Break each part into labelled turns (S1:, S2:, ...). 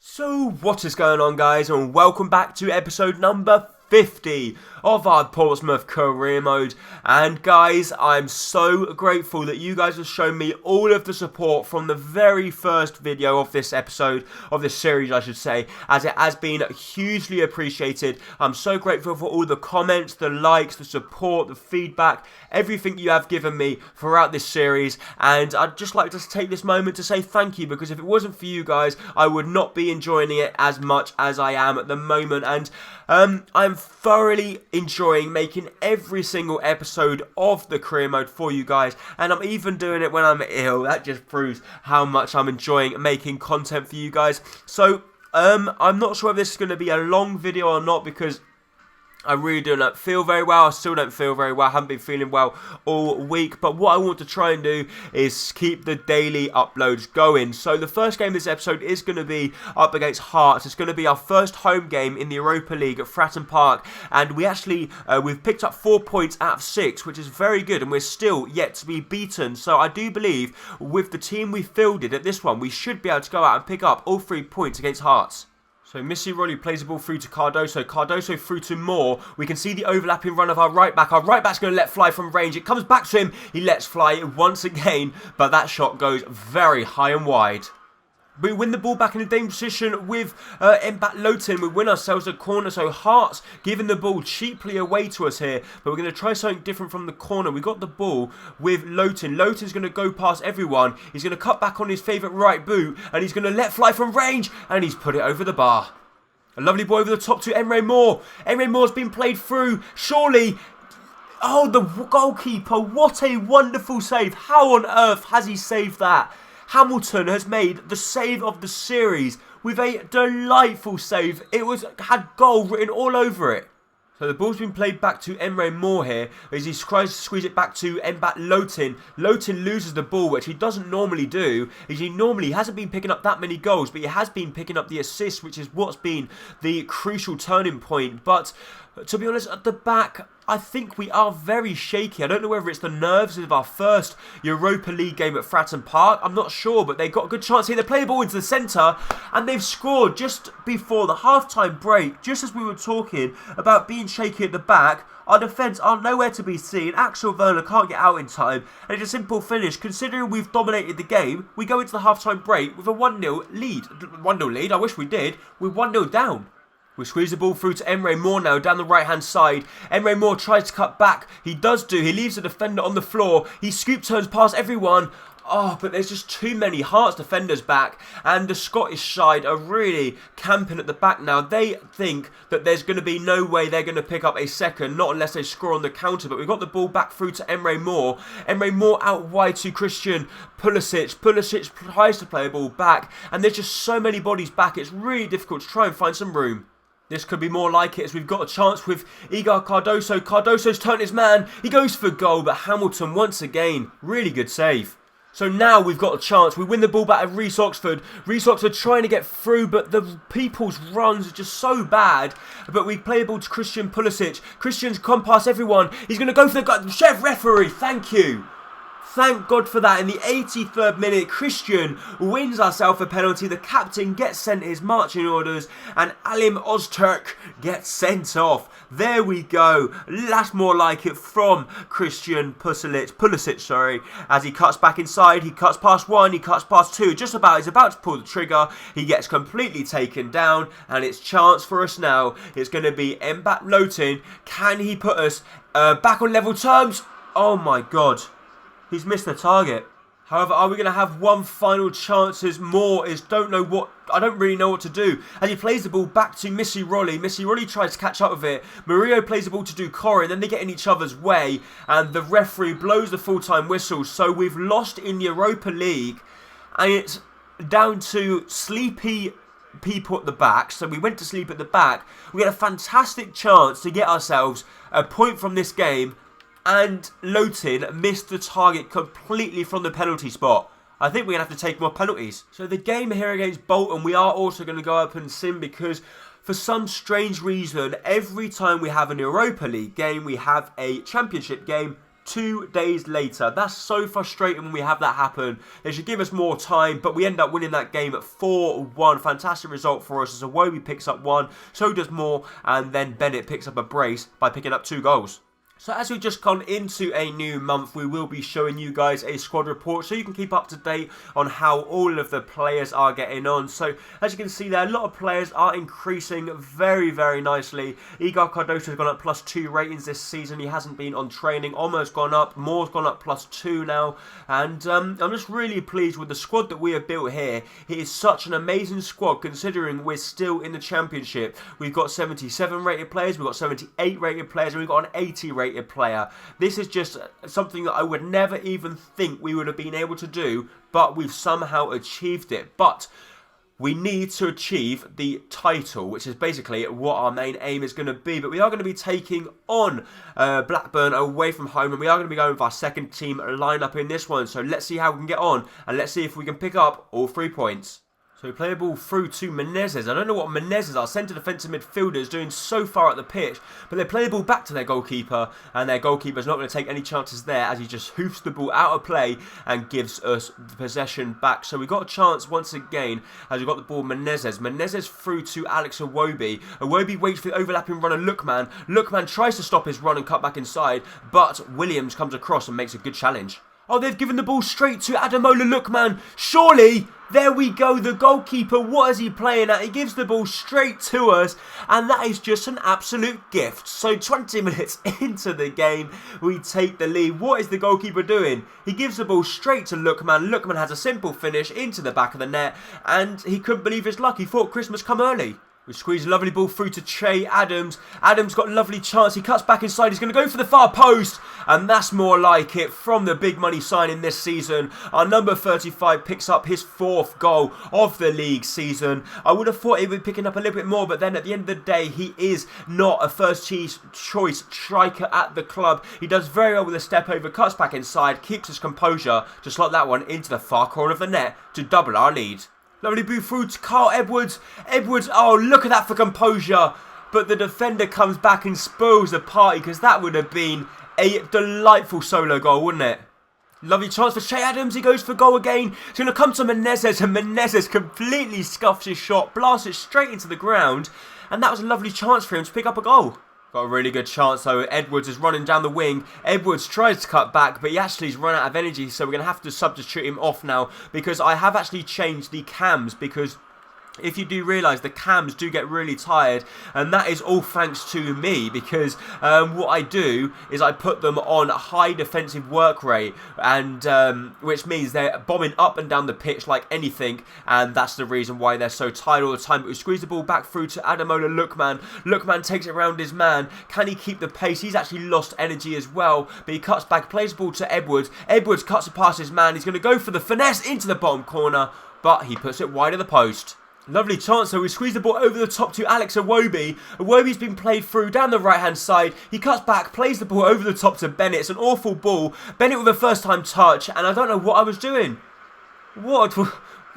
S1: So what is going on, guys, and welcome back to episode number 50 of our Portsmouth career mode. And guys, I'm so grateful that you guys have shown me all of the support from the very first video of this episode, of this series I should say, as it has been hugely appreciated. I'm so grateful for all the comments, the likes, the support, the feedback, everything you have given me throughout this series. And I'd just like to take this moment to say thank you, because if it wasn't for you guys, I would not be enjoying it as much as I am at the moment. And I'm thoroughly enjoying making every single episode of the career mode for you guys, and I'm even doing it when I'm ill. That just proves how much I'm enjoying making content for you guys. So I'm not sure if this is going to be a long video or not, because I really do not feel very well. I still don't feel very well. I haven't been feeling well all week. But what I want to try and do is keep the daily uploads going. So the first game of this episode is going to be up against Hearts. It's going to be our first home game in the Europa League at Fratton Park. And we actually, we've picked up 4 points out of 6, which is very good. And we're still yet to be beaten. So I do believe with the team we fielded at this one, we should be able to go out and pick up all 3 points against Hearts. So Missy Rolly plays the ball through to Cardoso. Cardoso through to Moore. We can see the overlapping run of our right back. Our right back's going to let fly from range. It comes back to him. He lets fly once again, but that shot goes very high and wide. We win the ball back in a dangerous position with Mbappe Lotin. We win ourselves a corner, so Hearts giving the ball cheaply away to us here. But we're going to try something different from the corner. We got the ball with Lotin. Lotin's going to go past everyone. He's going to cut back on his favourite right boot, and he's going to let fly from range, and he's put it over the bar. A lovely ball over the top to Emre Moore. Emre Moore's been played through. Surely... Oh, the goalkeeper. What a wonderful save. How on earth has he saved that? Hamilton has made the save of the series with a delightful save. It had goal written all over it. So the ball's been played back to Emre Moore here as he tries to squeeze it back to Mbappe Lotin. Lotin loses the ball, which he doesn't normally do. He hasn't been picking up that many goals, but he has been picking up the assists, which is what's been the crucial turning point. But to be honest, at the back, I think we are very shaky. I don't know whether it's the nerves of our first Europa League game at Fratton Park. I'm not sure, but they've got a good chance here. They play the ball into the centre, and they've scored just before the half-time break, just as we were talking about being shaky at the back. Our defence are nowhere to be seen. Axel Werner can't get out in time, and it's a simple finish. Considering we've dominated the game, we go into the half-time break with a 1-0 lead. 1-0 lead, I wish we did. We're 1-0 down. We squeeze the ball through to Emre Moore now, down the right-hand side. Emre Moore tries to cut back. He does do. He leaves the defender on the floor. He scoop turns past everyone. Oh, but there's just too many Hearts defenders back. And the Scottish side are really camping at the back now. They think that there's going to be no way they're going to pick up a second, not unless they score on the counter. But we've got the ball back through to Emre Moore. Emre Moore out wide to Christian Pulisic. Pulisic tries to play a ball back. And there's just so many bodies back. It's really difficult to try and find some room. This could be more like it, as we've got a chance with Igor Cardoso. Cardoso's turned his man. He goes for goal, but Hamilton once again, really good save. So now we've got a chance. We win the ball back at Reece Oxford. Reece Oxford trying to get through, but the people's runs are just so bad. But we play the ball to Christian Pulisic. Christian's come past everyone. He's going to go for the chef referee. Thank you. Thank God for that. In the 83rd minute, Christian wins ourselves a penalty. The captain gets sent his marching orders, and Alim Ozturk gets sent off. There we go. That's more like it from Christian Pulisic, as he cuts back inside. He cuts past one, he cuts past two. He's about to pull the trigger. He gets completely taken down, and it's chance for us now. It's going to be Mbappe Lotin. Can he put us back on level terms? Oh my God. He's missed the target. However, are we going to have one final chance? As Moore I don't really know what to do. And he plays the ball back to Missy Rolly. Missy Rolly tries to catch up with it. Murillo plays the ball to Ducori, and then they get in each other's way. And the referee blows the full-time whistle. So we've lost in the Europa League. And it's down to sleepy people at the back. So we went to sleep at the back. We had a fantastic chance to get ourselves a point from this game. And Lotin missed the target completely from the penalty spot. I think we're going to have to take more penalties. So the game here against Bolton, we are also going to go up and sim, because for some strange reason, every time we have an Europa League game, we have a Championship game 2 days later. That's so frustrating when we have that happen. They should give us more time, but we end up winning that game at 4-1. Fantastic result for us as Iwobi picks up 1, so does Moore, and then Bennett picks up a brace by picking up 2 goals. So as we've just gone into a new month, we will be showing you guys a squad report so you can keep up to date on how all of the players are getting on. So as you can see there, a lot of players are increasing very, very nicely. Igor Cardoso has gone up +2 ratings this season. He hasn't been on training. Almost gone up. Moore's gone up +2 now. And I'm just really pleased with the squad that we have built here. It is such an amazing squad considering we're still in the Championship. We've got 77 rated players, we've got 78 rated players, and we've got an 80 rated player. This is just something that I would never even think we would have been able to do, but we've somehow achieved it. But we need to achieve the title, which is basically what our main aim is going to be. But we are going to be taking on Blackburn away from home, and we are going to be going with our second team lineup in this one. So let's see how we can get on, and let's see if we can pick up all 3 points. So we play the ball through to Menezes. I don't know what Menezes, our centre defensive midfielder, is doing so far at the pitch, but they play the ball back to their goalkeeper, and their goalkeeper's not going to take any chances there as he just hoofs the ball out of play and gives us the possession back. So we got a chance once again as we got the ball. Menezes. Menezes through to Alex Iwobi. Iwobi waits for the overlapping runner Lookman. Lookman tries to stop his run and cut back inside, but Williams comes across and makes a good challenge. Oh, they've given the ball straight to Ademola Lookman. Surely, there we go. The goalkeeper, what is he playing at? He gives the ball straight to us, and that is just an absolute gift. So 20 minutes into the game, we take the lead. What is the goalkeeper doing? He gives the ball straight to Lookman. Lookman has a simple finish into the back of the net, and he couldn't believe his luck. He thought Christmas come early. We squeeze a lovely ball through to Che Adams. Adams got a lovely chance. He cuts back inside. He's going to go for the far post. And that's more like it from the big money signing this season. Our number 35 picks up his 4th goal of the league season. I would have thought he would be picking up a little bit more. But then at the end of the day, he is not a first choice striker at the club. He does very well with a step over. Cuts back inside. Keeps his composure. Just like that one into the far corner of the net to double our lead. Lovely boot through to Carl Edwards. Edwards, oh, look at that for composure. But the defender comes back and spoils the party because that would have been a delightful solo goal, wouldn't it? Lovely chance for Che Adams. He goes for goal again. It's going to come to Menezes, and Menezes completely scuffs his shot, blasts it straight into the ground. And that was a lovely chance for him to pick up a goal. Got a really good chance though. Edwards is running down the wing. Edwards tries to cut back, but he actually's run out of energy, so we're going to have to substitute him off now because I have actually changed the cams because if you do realise, the cams do get really tired, and that is all thanks to me because what I do is I put them on a high defensive work rate, and which means they're bombing up and down the pitch like anything, and that's the reason why they're so tired all the time. But we squeeze the ball back through to Ademola Lookman. Lookman takes it around his man. Can he keep the pace? He's actually lost energy as well, but he cuts back, plays the ball to Edwards. Edwards cuts it past his man. He's going to go for the finesse into the bottom corner, but he puts it wide of the post. Lovely chance, so we squeeze the ball over the top to Alex Iwobi. Iwobi's been played through down the right-hand side. He cuts back, plays the ball over the top to Bennett. It's an awful ball. Bennett with a first-time touch, and I don't know what I was doing. What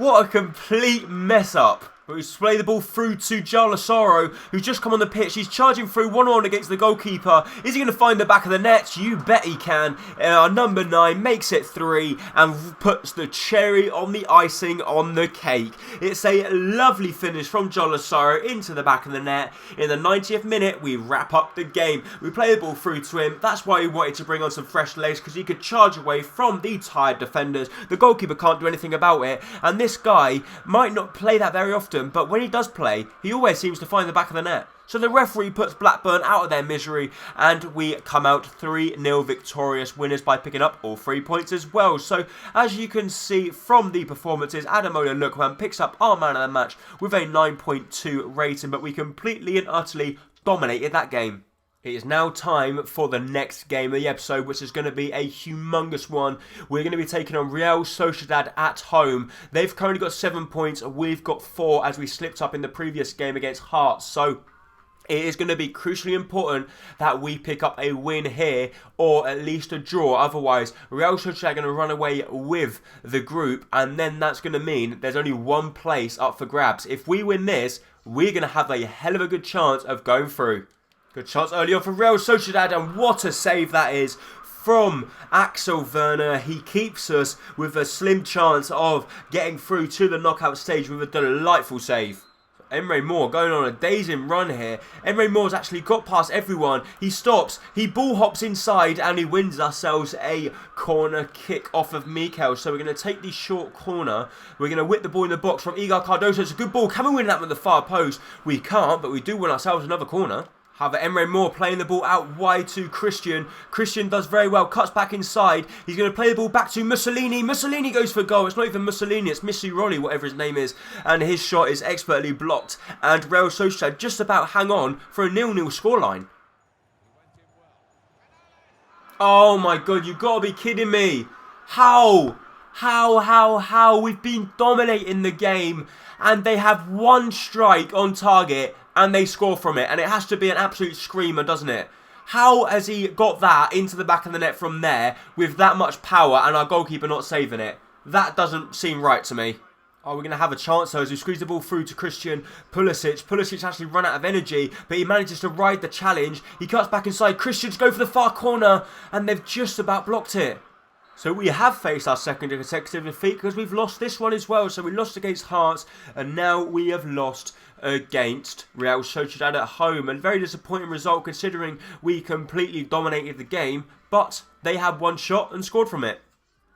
S1: a complete mess-up. But we play the ball through to Jalasoro, who's just come on the pitch. He's charging through one-on-one against the goalkeeper. Is he going to find the back of the net? You bet he can. Our number 9 makes it 3 and puts the cherry on the icing on the cake. It's a lovely finish from Jalasoro into the back of the net. In the 90th minute, we wrap up the game. We play the ball through to him. That's why we wanted to bring on some fresh legs, because he could charge away from the tired defenders. The goalkeeper can't do anything about it. And this guy might not play that very often, but when he does play, he always seems to find the back of the net. So the referee puts Blackburn out of their misery, and we come out 3-0 victorious winners by picking up all 3 points as well. So as you can see from the performances, Ademola Lookman picks up our man of the match with a 9.2 rating, but we completely and utterly dominated that game. It is now time for the next game of the episode, which is going to be a humongous one. We're going to be taking on Real Sociedad at home. They've currently got 7 points. We've got 4 as we slipped up in the previous game against Hearts. So it is going to be crucially important that we pick up a win here, or at least a draw. Otherwise, Real Sociedad are going to run away with the group, and then that's going to mean there's only one place up for grabs. If we win this, we're going to have a hell of a good chance of going through. Good chance early on for Real Sociedad, and what a save that is from Axel Werner. He keeps us with a slim chance of getting through to the knockout stage with a delightful save. Emre Moore going on a dazing run here. Emre Moore's actually got past everyone. He stops, he ball hops inside, and he wins ourselves a corner kick off of Mikel. So we're going to take the short corner. We're going to whip the ball in the box from Igor Cardoso. It's a good ball. Can we win that with the far post? We can't, but we do win ourselves another corner. However, Emre Moore playing the ball out wide to Christian. Christian does very well, cuts back inside. He's going to play the ball back to Mussolini. Mussolini goes for goal. It's not even Mussolini, it's Missy Rolly, whatever his name is. And his shot is expertly blocked. And Real Sociedad just about hang on for a 0-0 scoreline. Oh my god, you've got to be kidding me. How? We've been dominating the game. And they have one strike on target. And they score from it. And it has to be an absolute screamer, doesn't it? How has he got that into the back of the net from there with that much power and our goalkeeper not saving it? That doesn't seem right to me. Oh, we're going to have a chance though as we squeeze the ball through to Christian Pulisic. Pulisic actually run out of energy, but he manages to ride the challenge. He cuts back inside. Christian's go for the far corner, and they've just about blocked it. So we have faced our second consecutive defeat because we've lost this one as well. So we lost against Hearts and now we have lost against Real Sociedad at home. And very disappointing result considering we completely dominated the game. But they had one shot and scored from it.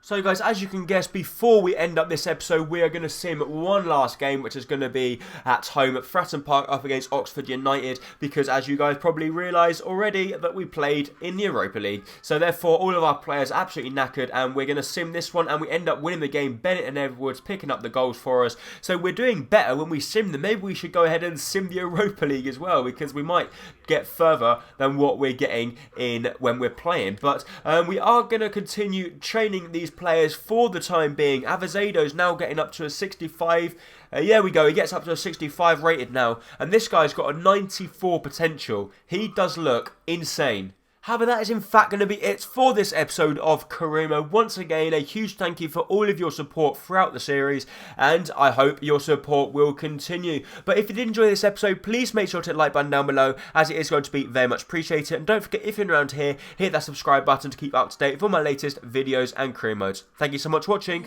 S1: So guys, as you can guess, before we end up this episode, we are going to sim one last game, which is going to be at home at Fratton Park up against Oxford United, because as you guys probably realise already that we played in the Europa League. So therefore, all of our players are absolutely knackered, and we're going to sim this one, and we end up winning the game. Bennett and Edwards picking up the goals for us. So we're doing better when we sim them. Maybe we should go ahead and sim the Europa League as well, because we might get further than what we're getting in when we're playing. But we are going to continue training these players for the time being. Avazado's now getting up to a 65. There we go, he gets up to a 65 rated now. And this guy's got a 94 potential. He does look insane. However, that is in fact going to be it for this episode of Karimo. Once again, a huge thank you for all of your support throughout the series, and I hope your support will continue. But if you did enjoy this episode, please make sure to hit the like button down below, as it is going to be very much appreciated. And don't forget, if you're around here, hit that subscribe button to keep up to date with all my latest videos and career modes. Thank you so much for watching.